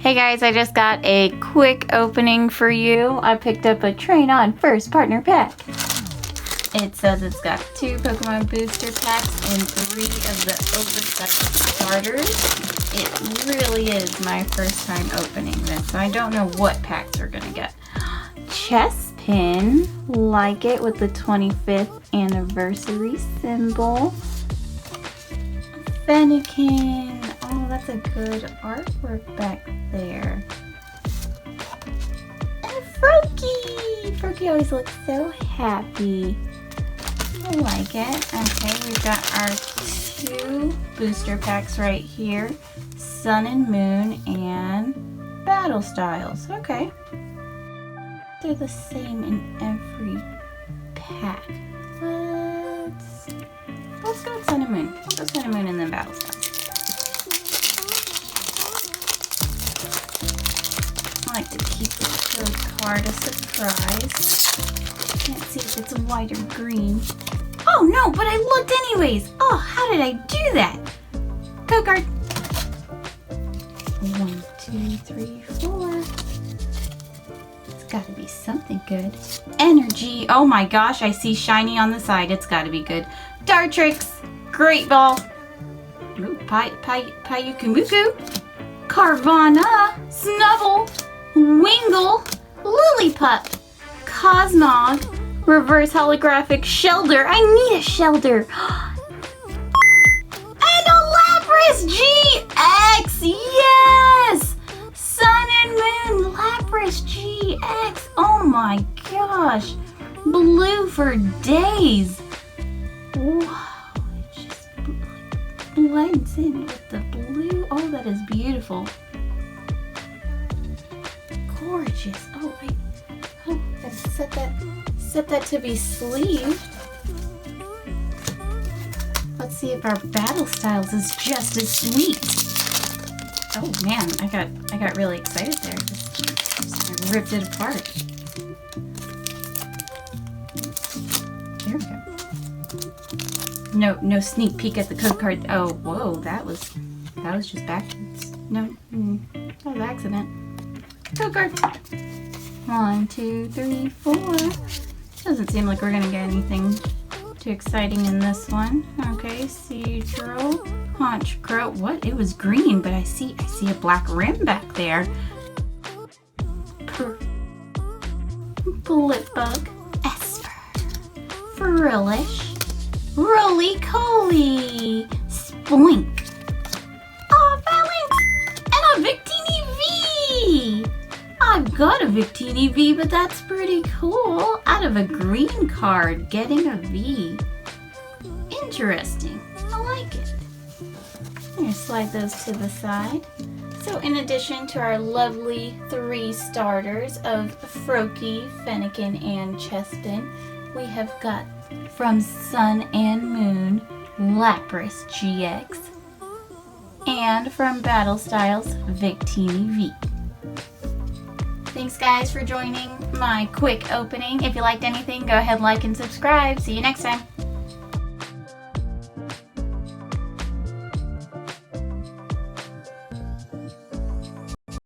Hey guys, I just got a quick opening for you. I picked up a Train On First Partner Pack. It says it's got 2 Pokemon booster packs and 3 of the oversized starters. It really is my first time opening this, so I don't know what packs we're gonna get. Chess pin, like it, with the 25th anniversary symbol. Fennekin, oh, that's a good artwork back there. And Froakie! Froakie always looks so happy. I like it. Okay, we've got our 2 booster packs right here. Sun and Moon and Battle Styles. Okay. They're the same in every pack. Let's go with Sun and Moon. Let's go Sun and Moon and then Battle Styles. I like to keep the code card a surprise. Can't see if it's white or green. Oh no, but I looked anyways. Oh, how did I do that? Code card. 1, 2, 3, 4. It's gotta be something good. Energy. Oh my gosh, I see shiny on the side. It's gotta be good. Dartrix. Great Ball. Ooh, Payukumuku. Carvana. Snubble. Wingle. Lillipup. Cosmog. Reverse holographic Shelder. I need a Shelder. And a Lapras GX. Yes. Sun and Moon Lapras GX. Oh my gosh. Blue for days. Wow. It just blends in with the blue. Oh, that is beautiful. Gorgeous. Oh, wait. Oh, gotta set that to be sleeved. Let's see if our Battle Styles is just as sweet. Oh man, I got really excited there. Just ripped it apart. There we go. No sneak peek at the code card. Oh, whoa, that was just backwards. No, that was an accident. Code card. 1, 2, 3, 4. Doesn't seem like we're gonna get anything too exciting in this one. Okay, Seadrill, Honchkrow. What? It was green, but I see a black rim back there. Blipbug, Esper, Frillish, Roly-Coly, Spoink. Oh, Phalanx, and a Victini V. I've got a Victini V, but that's pretty cool. Out of a green card, getting a V. Interesting. I like it. I'm going to slide those to the side. So in addition to our lovely 3 starters of Froakie, Fennekin, and Chespin, we have got from Sun and Moon, Lapras GX, and from Battle Styles, Victini V. Thanks guys for joining my quick opening. If you liked anything, go ahead, like, and subscribe. See you next time.